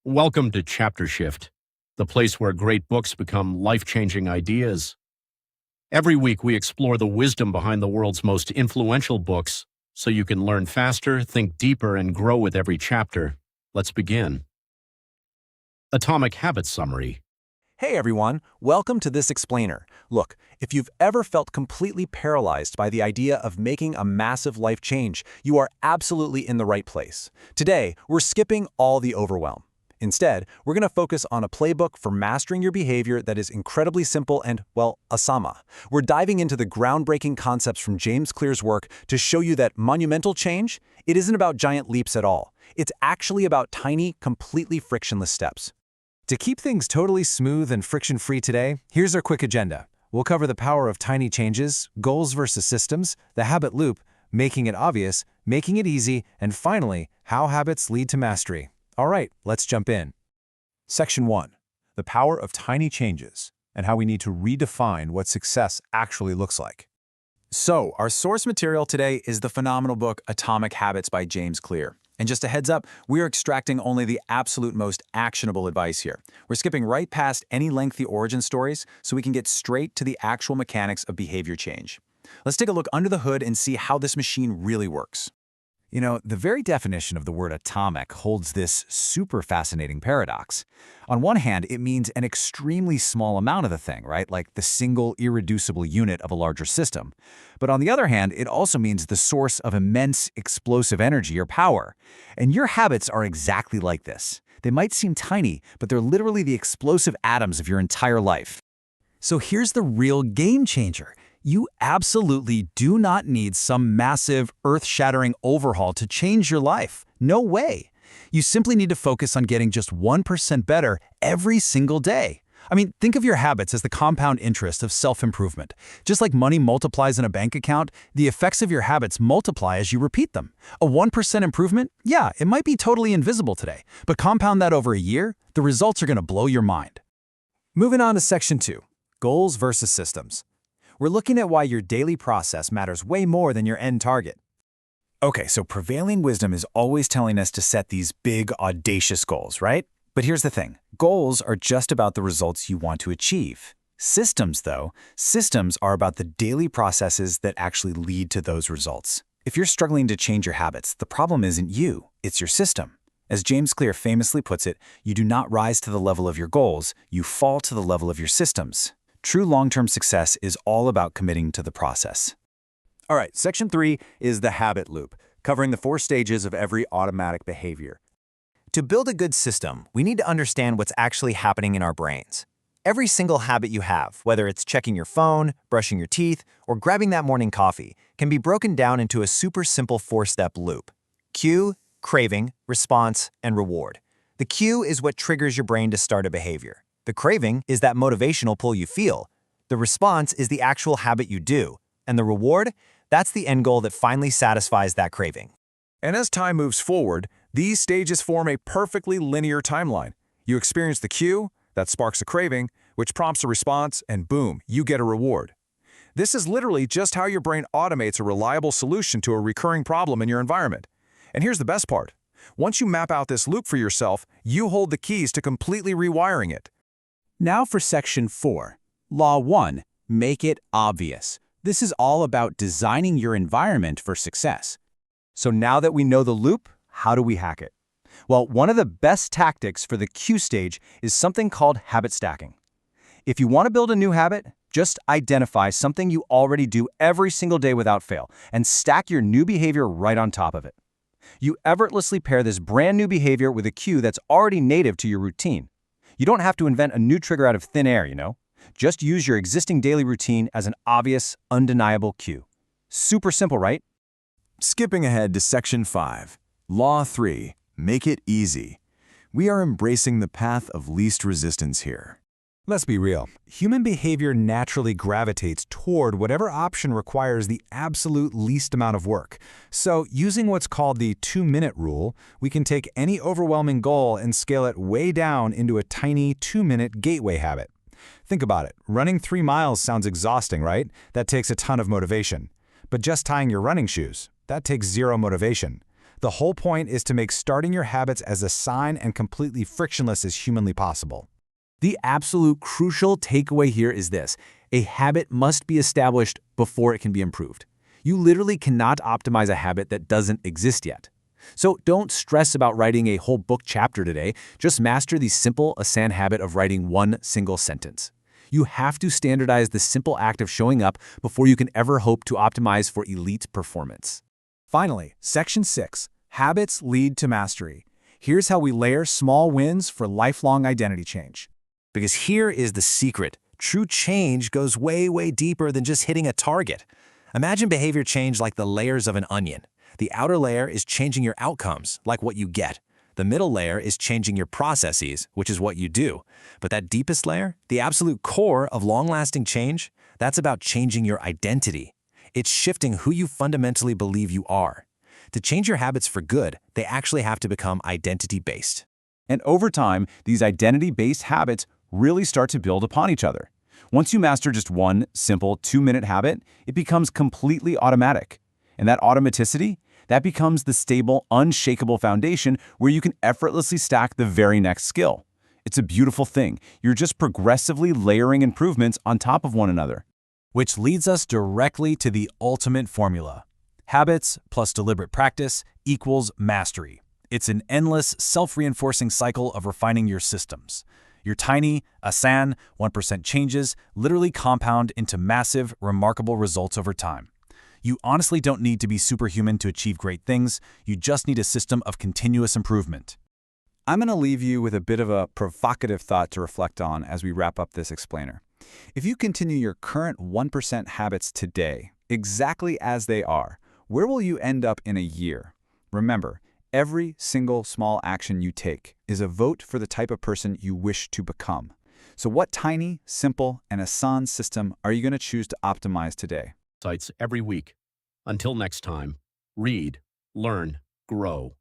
Welcome to ChapterShift, the place where great books become life-changing ideas. Every week we explore the wisdom behind the world's most influential books so you can learn faster, think deeper, and grow with every chapter. Let's begin. Atomic Habits Summary. Hey everyone, welcome to this explainer. Look, if you've ever felt completely paralyzed by the idea of making a massive life change, you are absolutely in the right place. Today, we're skipping all the overwhelm. Instead, we're going to focus on a playbook for mastering your behavior that is incredibly simple and, well, asama. We're diving into the groundbreaking concepts from James Clear's work to show you that monumental change, it isn't about giant leaps at all. It's actually about tiny, completely frictionless steps. To keep things totally smooth and friction-free today, here's our quick agenda. We'll cover the power of tiny changes, goals versus systems, the habit loop, making it obvious, making it easy, and finally, how habits lead to mastery. All right, let's jump in. Section 1. The power of tiny changes and how we need to redefine what success actually looks like. So, our source material today is the phenomenal book Atomic Habits by James Clear. And just a heads up, we are extracting only the absolute most actionable advice here. We're skipping right past any lengthy origin stories so we can get straight to the actual mechanics of behavior change. Let's take a look under the hood and see how this machine really works. You know, the very definition of the word atomic holds this super fascinating paradox. On one hand, it means an extremely small amount of the thing, right? Like the single irreducible unit of a larger system. But on the other hand, it also means the source of immense explosive energy or power. And your habits are exactly like this. They might seem tiny, but they're literally the explosive atoms of your entire life. So here's the real game changer. You absolutely do not need some massive, earth-shattering overhaul to change your life. No way. You simply need to focus on getting just 1% better every single day. I mean, think of your habits as the compound interest of self-improvement. Just like money multiplies in a bank account, the effects of your habits multiply as you repeat them. A 1% improvement? Yeah, it might be totally invisible today, but compound that over a year, the results are going to blow your mind. Moving on to Section 2, Goals versus Systems. We're looking at why your daily process matters way more than your end target. Okay, so prevailing wisdom is always telling us to set these big, audacious goals, right? But here's the thing. Goals are just about the results you want to achieve. Systems, though, systems are about the daily processes that actually lead to those results. If you're struggling to change your habits, the problem isn't you, it's your system. As James Clear famously puts it, you do not rise to the level of your goals, you fall to the level of your systems. True long-term success is all about committing to the process. All right, Section 3 is the habit loop, covering the 4 stages of every automatic behavior. To build a good system, we need to understand what's actually happening in our brains. Every single habit you have, whether it's checking your phone, brushing your teeth, or grabbing that morning coffee, can be broken down into a super simple 4-step loop. Cue, craving, response, and reward. The cue is what triggers your brain to start a behavior. The craving is that motivational pull you feel. The response is the actual habit you do. And the reward? That's the end goal that finally satisfies that craving. And as time moves forward, these stages form a perfectly linear timeline. You experience the cue, that sparks a craving, which prompts a response, and boom, you get a reward. This is literally just how your brain automates a reliable solution to a recurring problem in your environment. And here's the best part. Once you map out this loop for yourself, you hold the keys to completely rewiring it. Now for Section 4. Law 1. Make it obvious. This is all about designing your environment for success. So now that we know the loop, how do we hack it? Well, one of the best tactics for the cue stage is something called habit stacking. If you want to build a new habit, just identify something you already do every single day without fail and stack your new behavior right on top of it. You effortlessly pair this brand new behavior with a cue that's already native to your routine. You don't have to invent a new trigger out of thin air, you know? Just use your existing daily routine as an obvious, undeniable cue. Super simple, right? Skipping ahead to Section 5. Law 3. Make it easy. We are embracing the path of least resistance here. Let's be real. Human behavior naturally gravitates toward whatever option requires the absolute least amount of work. So, using what's called the 2-minute rule, we can take any overwhelming goal and scale it way down into a tiny 2-minute gateway habit. Think about it. Running 3 miles sounds exhausting, right? That takes a ton of motivation. But just tying your running shoes, that takes zero motivation. The whole point is to make starting your habits as assign and completely frictionless as humanly possible. The absolute crucial takeaway here is this: a habit must be established before it can be improved. You literally cannot optimize a habit that doesn't exist yet. So don't stress about writing a whole book chapter today. Just master the simple asana habit of writing one single sentence. You have to standardize the simple act of showing up before you can ever hope to optimize for elite performance. Finally, Section 6, Habits Lead to Mastery. Here's how we layer small wins for lifelong identity change. Because here is the secret. True change goes way, way deeper than just hitting a target. Imagine behavior change like the layers of an onion. The outer layer is changing your outcomes, like what you get. The middle layer is changing your processes, which is what you do. But that deepest layer, the absolute core of long-lasting change, that's about changing your identity. It's shifting who you fundamentally believe you are. To change your habits for good, they actually have to become identity-based. And over time, these identity-based habits really start to build upon each other. Once you master just one simple 2-minute habit, it becomes completely automatic. And that automaticity, that becomes the stable, unshakable foundation where you can effortlessly stack the very next skill. It's a beautiful thing. You're just progressively layering improvements on top of one another. Which leads us directly to the ultimate formula. Habits plus deliberate practice equals mastery. It's an endless, self-reinforcing cycle of refining your systems. Your tiny, asana, 1% changes literally compound into massive, remarkable results over time. You honestly don't need to be superhuman to achieve great things. You just need a system of continuous improvement. I'm going to leave you with a bit of a provocative thought to reflect on as we wrap up this explainer. If you continue your current 1% habits today, exactly as they are, where will you end up in a year? Remember, every single small action you take is a vote for the type of person you wish to become. So what tiny, simple, and asana system are you going to choose to optimize today? Sites every week. Until next time, read, learn, grow.